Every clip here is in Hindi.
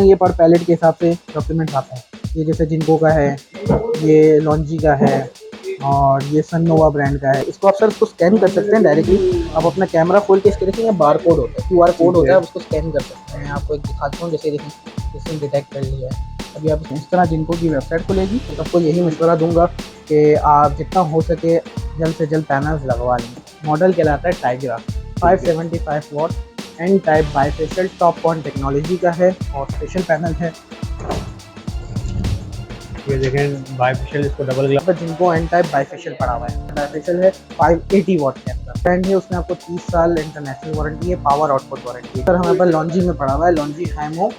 ये पर पैलेट के हिसाब से डॉक्यूमेंट आता है। ये जैसे जिनको का है, ये लॉन्जी का है और ये सननोवा ब्रांड का है। इसको आप सर इसको स्कैन कर सकते हैं डायरेक्टली। आप अपना कैमरा खोल के इसके देखेंगे बार कोड होता है, QR कोड होता है, आप उसको स्कैन कर सकते हैं। आपको एक दिखाता हूँ, जैसे देखिए इसने डिटेक्ट कर लिया है। अभी आप इस तरह जिनको की वेबसाइट खुलेगी तो सबको यही मशवरा दूंगा कि आप जितना हो सके जल्द से जल्द पैनल्स लगवा लें। मॉडल कहलाता है Tigra, 575 watt N type bifacial TOPCon technology का है और स्पेशल पैनल है। ये देखें बाईफेशियल, इसको डबल ग्लास जिनको एन टाइप बाईफेशियल पड़ा हुआ है। बाईफेशियल है 580 वॉट के अंदर ब्रांड है, उसमें आपको 30 साल इंटरनेशनल वारंटी है, पावर आउटपुट वारंटी है। सर हमारे पास लॉन्जी में पड़ा हुआ है, लॉन्जी हैमो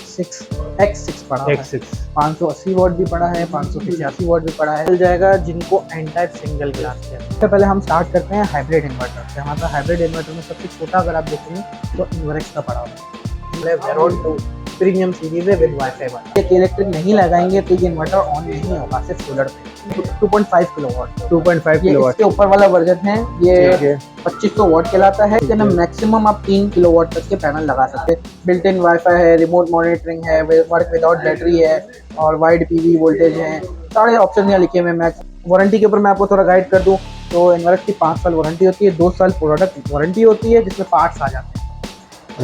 6X6 पड़ा हुआ है। 580 वॉट भी पड़ा है, 585 वॉट भी पड़ा है। मिल जाएगा जिनको एन टाइप सिंगल ग्लास के। सबसे पहले हम स्टार्ट करते हैं हाइब्रिड इन्वर्टर से। हमारे पास हाइब्रिड इन्वर्टर में सबसे छोटा अगर आप देखेंगे तो इन्वर्क्स का पड़ा हुआ है, वेरोन 2 प्रीमियम सीरीज है विद वाईफाई 1। ये इलेक्ट्रिक नहीं लगाएंगे तो ये इन्वर्टर ऑन नहीं होगा, सिर्फ सोलर पे। 2.5 किलोवाट 2.5 ये किलोवाट इसके ऊपर वाला वर्जन है। ये 2500 वॉट कहलाता है। इसके अंदर मैक्सिमम आप 3 किलोवाट तक के पैनल लगा सकते हैं। बिल्ट इन वाईफाई है, रिमोट मॉनिटरिंग है, वर्क विदाउट बैटरी है और वाइड PV वोल्टेज है। सारे ऑप्शन यहाँ लिखे हुए हैं। वारंटी के ऊपर मैं आपको थोड़ा गाइड कर दूँ तो इन्वर्टर की 5 साल वारंटी होती है, 2 साल प्रोडक्ट वारंटी होती है जिसमें पार्ट्स आ जाते हैं।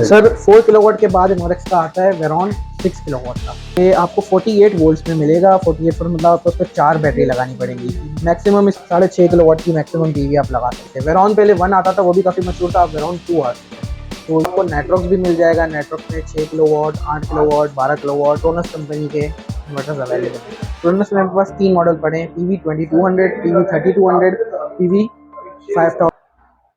सर 4 किलोवाट के बाद इन्वर्क्स का आता है वेरॉन 6 किलोवाट का। ये आपको 48 वोल्ट्स में मिलेगा। 48 वोल्ट मतलब आपको उस पर 4 बैटरी लगानी पड़ेगी। मैक्सिमम 6.5 किलोवाट की मैक्सिमम PV आप लगा सकते हैं। वेरॉन पहले 1 आता था, वो भी काफ़ी मशहूर था। अब वेरॉन 2 आ सकते हैं। तो आपको नेटवर्क भी मिल जाएगा। नेटवर्क में 6 किलोवाट, 8 किलोवाट, 12 किलोवाट टोनस कंपनी के इन्वर्टर्स अवेलेबल हैं। टोनस में मेरे पास 3 मॉडल पड़े हैं, PV 2200, PV 3200, PV 5000।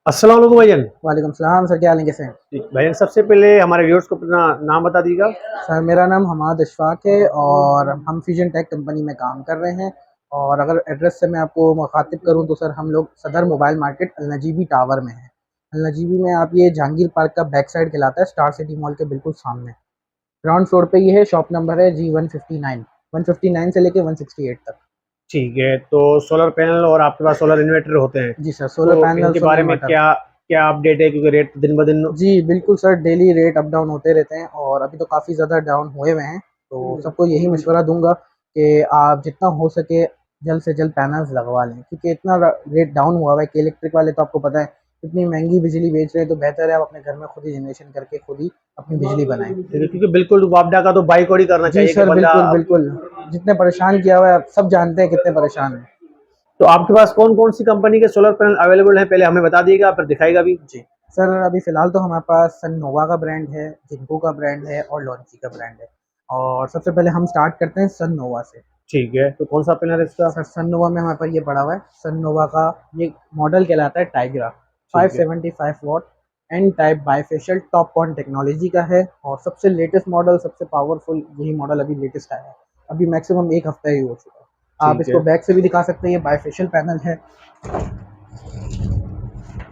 अस्सलाम वालेकुम भाईजान। वालेकुम सलाम सर, क्या हाल है, कैसे हैं? भाईजान सबसे पहले हमारे व्यूअर्स को अपना नाम बता दीजिएगा। सर मेरा नाम हमाद अशफाक है और हम फ्यूजन टेक कंपनी में काम कर रहे हैं। और अगर एड्रेस से मैं आपको मुखातिब करूं तो सर हम लोग सदर मोबाइल मार्केट अलनजीबी टावर में हैं। अलनजीबी में आप ये जहांगीर पार्क का बैक साइड कहलाता है, स्टार सिटी मॉल के बिल्कुल सामने ग्राउंड फ्लोर पे ये है। शॉप नंबर है G159, 159 से लेके 168 तक। ठीक है, तो सोलर पैनल और आपके पास सोलर इन्वर्टर होते हैं, जी सर, सोलर तो पैनल, इनके सोलर बारे में इन्वर्टर। क्या क्या अपडेट है, क्योंकि रेट दिन ब दिन। जी बिल्कुल sir, daily rate up down होते रहते हैं और अभी तो काफ़ी ज़्यादा डाउन हुए हुए हैं। तो सबको यही मशवरा दूंगा कि आप जितना हो सके जल्द से जल्द पैनल्स लगवा लें, क्योंकि इतना रेट डाउन हुआ हुआ है कि इलेक्ट्रिक वाले तो आपको पता है इतनी महंगी बिजली बेच रहे हैं। तो बेहतर है आप अपने घर में खुद ही जनरेशन करके खुद ही अपनी बिजली बनाएं। क्योंकि बिल्कुल वापडा का तो बाइक और ही करना जी चाहिए कि सर, बंदा। बिल्कुल बिल्कुल। जितने परेशान किया हुआ है आप सब जानते हैं कितने परेशान हैं। तो आपके पास कौन कौन सी कंपनी के सोलर पैनल अवेलेबल हैं, पहले हमें बता दीजिएगा, फिर दिखाएगा भी। जी सर, अभी फ़िलहाल तो हमारे पास सननोवा का ब्रांड है, जिनको का ब्रांड है और लॉन्ची का ब्रांड है। और सबसे पहले हम स्टार्ट करते हैं सननोवा से। ठीक है, तो कौन सा पैनल है इसका? सर सननोवा में हमारे पास ये पड़ा हुआ है। सननोवा का ये मॉडल कहलाता है टाइग्रा, ठीक है, 575 watt N type bifacial TOPCon technology का है और सबसे लेटेस्ट मॉडल, सबसे पावरफुल यही मॉडल अभी लेटेस्ट आया है। अभी मैक्सिमम 1 हफ्ता ही हो चुका है। आप ठीक इसको है। बैक से भी दिखा सकते हैं, ये बाईफेशियल पैनल है।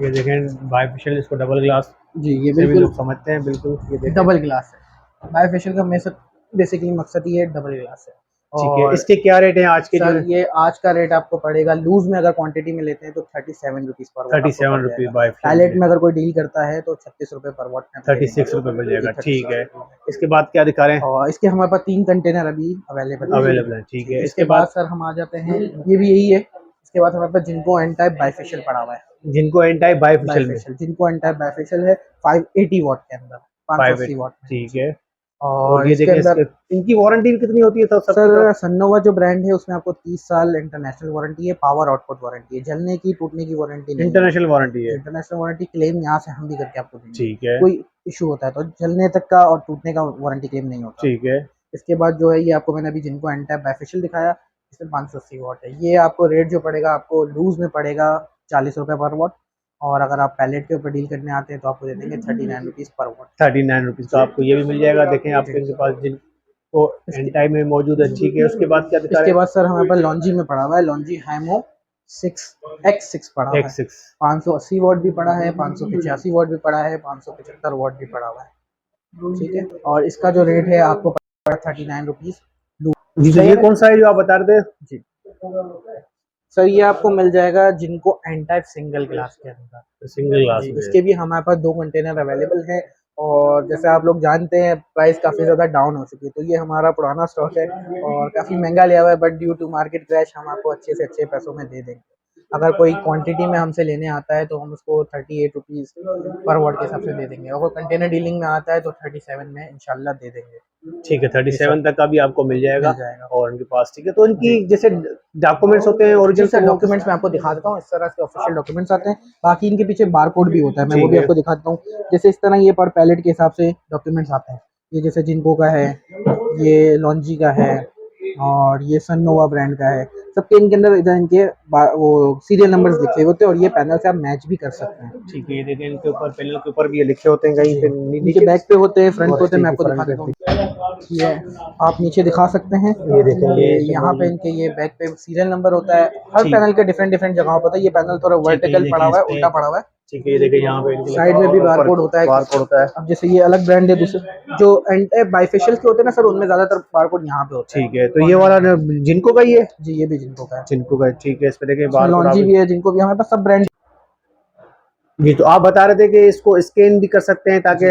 ये देखें बाईफेशियल, इसको डबल ग्लास जी ये से भी बिल्कुल लोग समझते हैं, बिल्कुल। ये देखें। डबल ग्लास है। बाईफेशियल का बेसिकली मकसद ये डबल ग्लास है। ठीक है, और इसके क्या रेट हैं आज के जो? सर ये आज का रेट आपको पड़ेगा लूज में, अगर क्वांटिटी में लेते हैं तो 37 रुपीज़ पर वॉट आपको पड़ 37 रुपीज़ जाएगा। बाईफेशियल पैलेट के। में अगर कोई डील करता है तो 36 रुपये पर वॉट में हम दे देंगे। 36 रुपये मिल जी जाएगा, 36 ठीक है। रुपये। इसके बाद क्या दिखा रहे हैं? और इसके हमारे पास 3 कंटेनर अभी अवेलेबल है। अवेलेबल है, ठीक जी, है। इसके इसके बाद बाद सर हम आ जाते हैं, ये भी यही है। इसके बाद हमारे पास जिनको एन टाइप बाईफेशियल पड़ा हुआ है। जिनको एन टाइप बाईफेशियल में बाईफेशियल जिनको एन टाइप बाईफेशियल है 580 वॉट के अंदर, 580 580, वॉट में। ठीक जी। है। और और ये इसके देखें, अंदर इसके इनकी वारंटी भी कितनी होती है सब सबकी सर तरफ? सन्नोवा जो ब्रांड है उसमें आपको 30 साल इंटरनेशनल वारंटी है, पावर आउटपुट वारंटी है, जलने की टूटने की वारंटी नहीं है। इंटरनेशनल वारंटी है, इंटरनेशनल वारंटी क्लेम यहाँ से हम भी करके आपको देंगे। ठीक है। कोई इशू होता है तो जलने तक का और टूटने का वारंटी क्लेम नहीं होता। ठीक है, इसके बाद जो है ये आपको मैंने अभी जिनको एन टाइप बाईफेशियल दिखाया, इसमें 580 वॉट है। ये आपको रेट जो पड़ेगा आपको लूज में पड़ेगा 40 रुपये पर वॉट। और अगर आप पैलेट के ऊपर डील करने आते हैं तो आपको दे देंगे 39 रुपीज़ पर वॉट। 39 रुपीज़ का आपको ये भी मिल जाएगा। देखें आपके जी। इनके पास जिनको एन इसके टाइप में मौजूद है, ठीक है। उसके बाद क्या दिखा रहे इसके हैं? बाद सर हमारे पास लॉन्जी में पड़ा हुआ है, लॉन्जी हैमो 6X6 पड़ा हुआ है। 1.6। 580 वॉट भी पड़ा है, 585 वॉट भी पड़ा है, 575 वॉट भी पड़ा हुआ है। ठीक है, और इसका जो रेट है आपको पड़ा 39 रुपीज़। जी, तो ये कौन सा है जो आप बता रहे थे? जी सर, ये आपको मिल जाएगा जिनको एन टाइप सिंगल ग्लास के अंदर। सिंगल ग्लास जी, में है। इसके भी हमारे पास 2 कंटेनर अवेलेबल हैं और जैसे आप लोग जानते हैं प्राइस काफ़ी ज़्यादा डाउन हो चुकी है, तो ये हमारा पुराना स्टॉक है और काफ़ी महंगा लिया हुआ है, but due to market crash हम आपको अच्छे से अच्छे पैसों में दे देंगे। अगर कोई क्वांटिटी में हमसे लेने आता है तो हम उसको 38 रुपीज़ पर वॉट के हिसाब से दे देंगे, अगर कंटेनर डीलिंग में आता है तो 37 में इंशाल्लाह दे देंगे। ठीक है, 37 तक का भी आपको मिल जाएगा। मिल जाएगा। और उनके पास ठीक है, तो इनकी जैसे डॉक्यूमेंट्स होते हैं जी ओरिजिनल, सर, तो वो डॉक्यूमेंट्स मैं आपको दिखा देता हूँ। इस तरह से ऑफिशियल डॉक्यूमेंट्स आते हैं। बाकी इनके पीछे बारकोड भी होता है, मैं वो ठीक भी है। आपको दिखा देता हूँ। जैसे इस तरह ये पर पैलेट के हिसाब से डॉक्यूमेंट्स आते हैं। ये जैसे जिनको का है, ये लॉन्जी का है और ये सननोवा ब्रांड का है। सबके इनके अंदर इधर इनके वो सीरियल नंबर्स लिखे होते हैं और ये पैनल से आप मैच भी कर सकते हैं। ठीक है, ये देखें इनके ऊपर, पैनल के ऊपर भी ये लिखे होते हैं कहीं जी, पे नीचे बैक पे होते हैं, फ्रंट पे होते हैं, मैं ठीक है, आपको दिखा फ्रंट देता हूँ। पे ये आप नीचे दिखा सकते हैं। ये देखें, ये यहाँ पे इनके ये बैक पे सीरियल नंबर होता है। हर ठीक पैनल के डिफरेंट डिफरेंट जगहों पर होता है। ये पैनल थोड़ा ठीक है, ये वर्टिकल पड़ा देखिए हुआ इस है, पे, उल्टा पड़ा हुआ है। ठीक है, ये देखिए यहाँ पे इनके साइड में भी बारकोड होता है। बारकोड होता है। अब जैसे ये अलग ब्रांड है, दूसरे जो बाइफेशियल के होते हैं ना सर, उनमें ज्यादातर बारकोड यहाँ पे होता है। ठीक है, तो ये वाला जिनको का ही है, जी, ये भी जिनको का है। जिनको का, ठीक है, इस पे देखिए इसमें बारकोड लॉन्जी आप। भी है, जिनको भी, हमारे पास सब ब्रांड। जी, तो आप बता रहे थे कि इसको स्कैन भी कर सकते हैं ताकि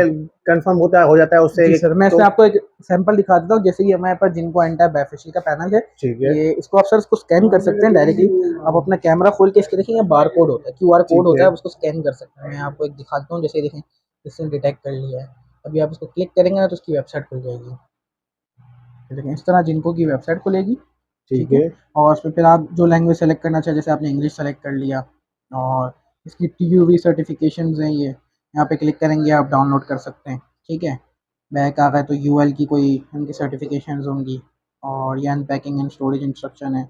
कंफर्म हो जाता है उससे। जी सर, मैं तो इसमें आपको एक सैंपल दिखा देता हूँ। जैसे ये हमारे पास जिनको एंटा बाइफेशियल का पैनल है, ठीक है, ये इसको आप सर इसको स्कैन कर सकते हैं डायरेक्टली। आप अपना कैमरा खोल के इसके देखें, ये बार कोड होता है, QR कोड ठीक होता है, है, आप उसको स्कैन कर सकते हैं। मैं आपको एक दिखा देता हूँ। जैसे देखें, इसने डिटेक्ट कर लिया है। अभी आप इसको क्लिक करेंगे ना तो उसकी वेबसाइट खुल जाएगी। लेकिन इस तरह जिनको की वेबसाइट खुलेगी, ठीक ठीक है। है, और उसमें फिर आप जो लैंग्वेज सेलेक्ट करना चाहे, जैसे आपने इंग्लिश सेलेक्ट कर लिया और इसकी TUV सर्टिफिकेशंस हैं, ये यहाँ पे क्लिक करेंगे आप डाउनलोड कर सकते हैं, ठीक है। बैक आ गए तो UL की कोई उनकी सर्टिफिकेशंस होंगी और ये अनपैकिंग एंड स्टोरेज इंस्ट्रक्शन है।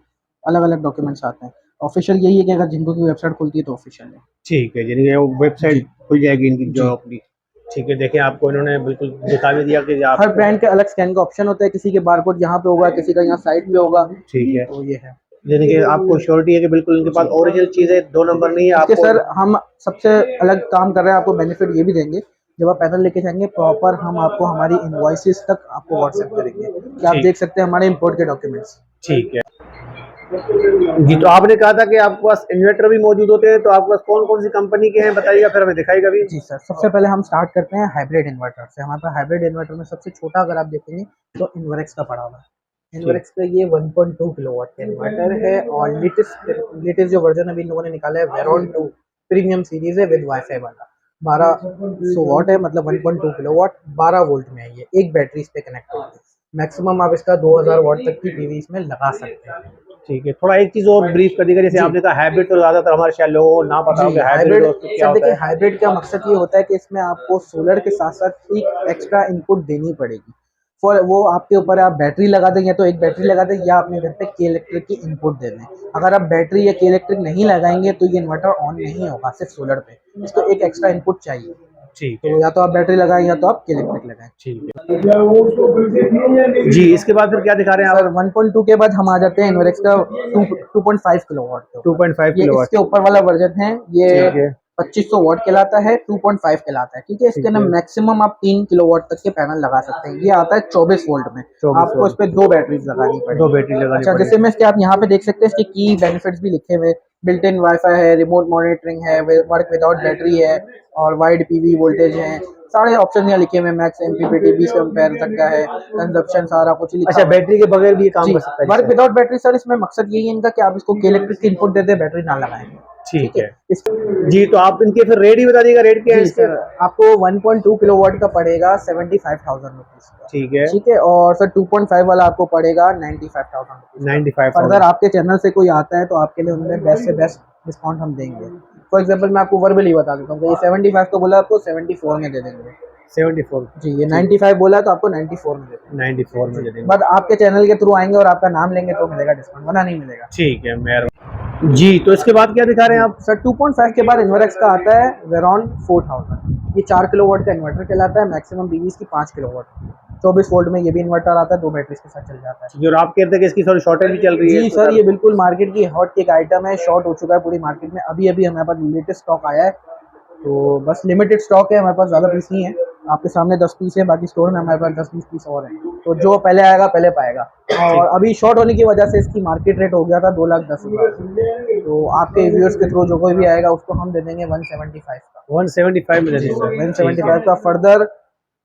अलग अलग डॉक्यूमेंट्स आते हैं। ऑफिशियल यही है कि अगर जिनको की वेबसाइट खुलती है तो ऑफिशियल है। ठीक है, यानी कि वो जी वेबसाइट खुल जाएगी इनकी जो जी। अपनी। ठीक है, देखिए आपको इन्होंने बिल्कुल दिखा भी दिया कि हर आप। ब्रांड के अलग स्कैन का ऑप्शन होता है, किसी के बारकोड यहाँ पे होगा, किसी का यहाँ साइड पे होगा। ठीक है, तो ये है। यानी कि आपको श्योरिटी है कि बिल्कुल इनके पास जी। ओरिजिनल चीज़ है, 2 नंबर नहीं है इसके आपको। सर हम सबसे अलग काम कर रहे हैं, आपको बेनिफिट ये भी देंगे। जब आप पैदल लेके जाएंगे प्रॉपर, हम आपको हमारी इनवॉइसेस तक आपको व्हाट्सएप करेंगे कि आप ठीक देख सकते हैं हमारे इंपोर्ट के डॉक्यूमेंट्स। ठीक है। जी, तो आपने कहा था कि आपके पास इन्वर्टर भी मौजूद होते हैं, तो आपके पास कौन कौन सी कंपनी के हैं बताइएगा, फिर हमें दिखाइएगा भी। जी सर, सबसे पहले हम स्टार्ट करते हैं हाइब्रिड इन्वर्टर से। हमारे पास हाइब्रिड इन्वर्टर में सबसे छोटा अगर आप देखेंगे तो इन्वर्क्स का पड़ा हुआ है। ठीक, इन्वर्क्स का ये 1.2 किलोवाट का इन्वर्टर है और लेटेस्ट लेटेस्ट जो वर्जन अभी इन लोगों ने निकाला है, वेरॉन 2 प्रीमियम सीरीज है विद वाईफाई वाला। 1200 वॉट है, मतलब 1.2 किलोवाट, 12 वोल्ट में है ये। एक बैटरी इस पे कनेक्ट होगी। मैक्सिमम आप इसका 2000 वॉट तक की PV इसमें लगा सकते हैं। ठीक है, थोड़ा एक चीज़ और ब्रीफ कर दीजिएगा, जैसे जी आपने कहा हाइब्रिड, तो ज़्यादातर हमारे शायद लोगों को ना पता हो कि जी, हाइब्रिड हाइब्रिड दोस्तों क्या सर होता देखिए, है। हाइब्रिड का मकसद ये होता है कि इसमें आपको सोलर के साथ-साथ एक एक्स्ट्रा इनपुट देनी पड़ेगी। फॉर वो आपके ऊपर है, आप बैटरी लगा दें या तो एक बैटरी लगा दें या अपने घर पे के इलेक्ट्रिक की इनपुट दे दें। अगर आप बैटरी या के इलेक्ट्रिक नहीं लगाएँगे तो ये इन्वर्टर ऑन नहीं होगा सिर्फ सोलर पे। इसको एक एक्स्ट्रा इनपुट चाहिए। ठीक है, तो या तो आप बैटरी लगाएँ या तो आप के इलेक्ट्रिक लगाएँ। ठीक है। जी, इसके बाद फिर क्या दिखा रहे हैं सर आप? 1.2 के बाद हम आ जाते हैं इन्वर्क्स का 2.5 किलोवाट के ऊपर। 2.5 ये किलोवाट। इसके ऊपर वाला वर्जन है, ये ठीक है, 2500 वॉट कहलाता है, 2.5 कहलाता है, ठीक है। इसके ठीक अंदर है, मैक्सिमम आप 3 किलोवाट तक के पैनल लगा सकते हैं। ये आता है 24 वोल्ट में। 24 आपको इस वोल्ट। पे 2 बैटरीज लगानी 2 पड़ेगी। बैटरी लगानी अच्छा, जैसे पड़ेगी। मैं इसके, आप यहाँ पे देख सकते हैं, इसके की बेनिफिट्स भी लिखे हुए। बिल्ट इन वाईफाई है, रिमोट मॉनिटरिंग है, वर्क विदाउट बैटरी है और वाइड PV वोल्टेज है। सारे ऑप्शन यहाँ लिखे हुए हैं। मैक्स MPPT 20 एम्पेयर तक का है, कंजप्शन सारा कुछ लिखा अच्छा, हुआ है। बैटरी के बगैर भी ये काम जी, कर सकता है वर्क जिससे? विदाउट बैटरी सर, इसमें मकसद यही है इनका कि आप इसको के इलेक्ट्रिक की इनपुट दे दें, बैटरी ना लगाएं। ठीक ठीक है। है। इस जी, तो आप इनके फिर रेट ही बता दीजिएगा, रेट क्या है जी इसके? सर, आपको 1.2 किलोवाट का पड़ेगा 75,000 रुपीज़ का। ठीक है, ठीक है। और सर 2.5 वाला आपको पड़ेगा 95,000 रुपीज़ का। 95,000। फर्दर आपके चैनल से कोई आता है तो आपके लिए उनमें बेस्ट से बेस्ट डिस्काउंट हम देंगे। फॉर एग्जाम्पल मैं आपको वर्बली बता देता हूँ कि ये 75 तो बोला, आपको 74 में दे देंगे। 74। जी, ये ठीक, 95 बोला तो आपको 94 में दे देंगे। 94 में जी, दे देंगे। बट आपके चैनल के थ्रू आएंगे और आपका नाम लेंगे तो मिलेगा डिस्काउंट, वरना नहीं मिलेगा। ठीक है, मेहरबानी। जी, तो इसके बाद क्या दिखा रहे जी हैं आप? सर, 2.5 के बाद इन्वर्क्स का आता है वेरॉन 4000। ये 4 किलोवाट का इन्वर्टर कहलाता है। मैक्सिमम PV इसकी 5 किलोवाट की। 24 वोल्ट में ये भी इन्वर्टर आता है, 2 बैटरीज के साथ चल जाता है। ठीक है, और आप कहते हैं कि इसकी थोड़ी शॉर्टेज भी चल रही है, जी तो सर, सर। ये बिल्कुल मार्केट की हॉट एक आइटम है, शॉर्ट हो चुका है पूरी मार्केट में। अभी अभी हमारे पास लेटेस्ट स्टॉक आया है, तो बस लिमिटेड स्टॉक है हमारे पास, ज़्यादा पीस नहीं है। आपके सामने 10 पीस है, बाकी स्टोर में हमारे पास 10-20 पीस और हैं। तो जो पहले आएगा पहले पाएगा। और अभी शॉर्ट होने की वजह से इसकी मार्केट रेट हो गया था 2,10,000। तो आपके व्यूअर्स के थ्रू जो कोई भी आएगा उसको हम दे देंगे 175 का। 175 में दे जी देंगे। सर, ठीक है, 175 का। फर्दर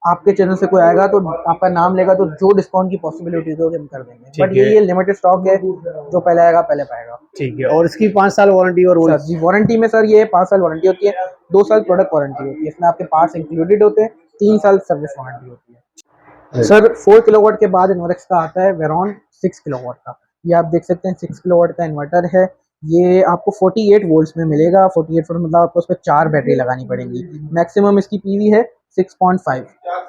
आपके चैनल से कोई आएगा तो आपका नाम लेगा तो जो डिस्काउंट की पॉसिबिलिटी होगी हम कर देंगे, ठीक बट है। ये लिमिटेड स्टॉक है, जो पहले आएगा पहले पाएगा। ठीक है, और इसकी 5 साल वारंटी और सर जी, वारंटी में सर ये 5 साल वारंटी होती है, 2 साल प्रोडक्ट वारंटी होती है, इसमें आपके पार्ट्स इंक्लूडेड होते हैं, 3 साल सर्विस वारंटी होती है। सर 4 किलोवाट के बाद इन्वर्क्स का आता है वेरॉन 6 किलोवाट का। ये आप देख सकते हैं 6 किलोवाट का इन्वर्टर है। ये आपको 48 वोल्ट्स में मिलेगा। 48 वोल्ट मतलब आपको उसमें 4 बैटरी लगानी पड़ेगी। मैक्सिमम इसकी पीवी है 6.5,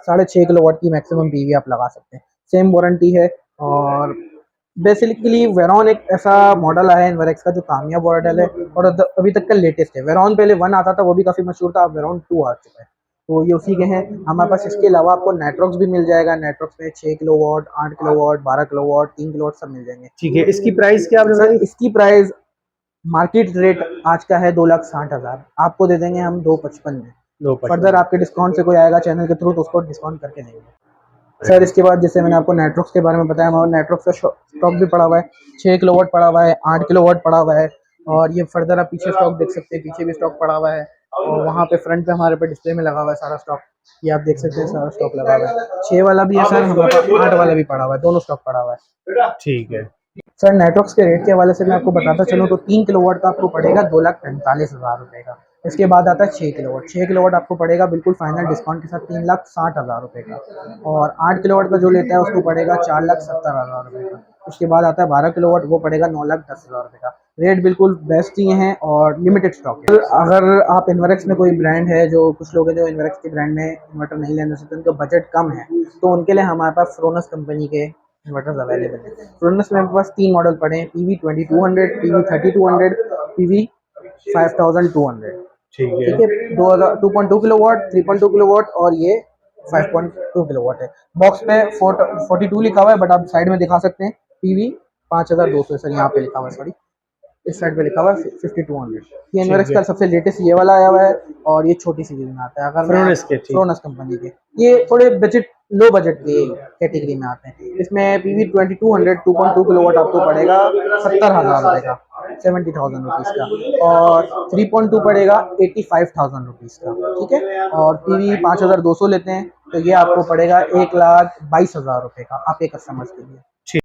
6.5 किलोवाट की मैक्सिमम पीवी आप लगा सकते हैं। सेम वारंटी है। और बेसिकली वेरॉन एक ऐसा मॉडल आया है इन्वर्क्स का जो कामयाब मॉडल है और अभी तक का लेटेस्ट है। वेरॉन पहले 1 आता था, वो भी काफ़ी मशहूर था, अब वेरॉन 2 आ चुका है, तो ये उसी के हैं। हमारे पास इसके अलावा आपको नेट्रॉक्स भी मिल जाएगा। नेट्रॉक्स में 6 किलोवाट, 8 किलोवाट, 12 किलोवाट, 3 किलोवाट सब मिल जाएंगे। ठीक है, इसकी प्राइस क्या आपने सर बताई? इसकी प्राइस मार्केट रेट आज का है 2,60,000, आपको दे देंगे हम 2,55 में। 255। फर्दर आपके डिस्काउंट से कोई आएगा चैनल के थ्रू तो उसको डिस्काउंट करके देंगे। सर इसके बाद जैसे मैंने आपको नेट्रॉक्स के बारे में बताया, हमारा नेट्रॉक्स का स्टॉक भी पड़ा हुआ है। 6 किलोवाट पड़ा हुआ है, 8 किलोवाट पड़ा हुआ है, और ये फर्दर आप पीछे स्टॉक देख सकते हैं, पीछे भी स्टॉक पड़ा हुआ है, और वहाँ पे फ्रंट पे हमारे पे डिस्प्ले में लगा हुआ है सारा स्टॉक। ये आप देख सकते हैं सारा स्टॉक लगा हुआ है। 6 वाला भी है सर हमारे पास, 8 वाला भी पड़ा हुआ है, दोनों स्टॉक पड़ा हुआ है। ठीक है। सर नेटवर्क्स के रेट के हवाले से मैं आपको बताता चलूँ तो 3 किलोवाट का आपको पड़ेगा 2,45,000 रुपये का। इसके बाद आता है 6 किलोवाट। 6 किलोवाट आपको पड़ेगा बिल्कुल फाइनल डिस्काउंट के साथ 3,60,000 रुपये का। और 8 किलोवाट का जो लेता है उसको पड़ेगा 4,70,000 रुपये का। उसके बाद आता है 12 किलोवाट, वो पड़ेगा 9,10,000 रुपये का। रेट बिल्कुल बेस्ट ही हैं और लिमिटेड स्टॉक है। अगर आप इन्वर्क्स में कोई ब्रांड है, जो कुछ लोग हैं जो इन्वर्क्स के ब्रांड में इन्वर्टर नहीं लेना चाहते, उनका बजट कम है, तो उनके लिए हमारे पास फ्रोनस कंपनी के इन्वर्टर्स अवेलेबल है। फ्रोनस में मेरे पास 3 मॉडल पड़े हैं, PV 2200, PV 3200, PV 5200। ठीक है। ठीक है, 2.2 किलोवाट, 3.2 किलोवाट और ये 5.2 किलोवाट है। बॉक्स पे 42 लिखा हुआ है, बट आप साइड में दिखा सकते हैं PV 5200 सर, यहाँ पे लिखा हुआ है, सॉरी इस साइड पे लिखा हुआ है 5200। ये ठीक इन्वर्क्स है। का सबसे लेटेस्ट ये वाला आया हुआ है, और ये छोटी सीरीज में आता है। अगर फ्रोनस के, ठीक। फ्रोनस कंपनी के ये थोड़े बजट लो बजट के कैटेगरी में आते हैं। इसमें PV 2200 2.2 किलोवाट आपको पड़ेगा 70,000 रुपये का, 70,000 रुपीज़ का, और 3.2 पड़ेगा 85,000 रुपीज़ का। ठीक है, और PV 5200 लेते हैं तो ये आपको पड़ेगा 1,22,000 रुपये का, आप एक कस्टमर्स के लिए।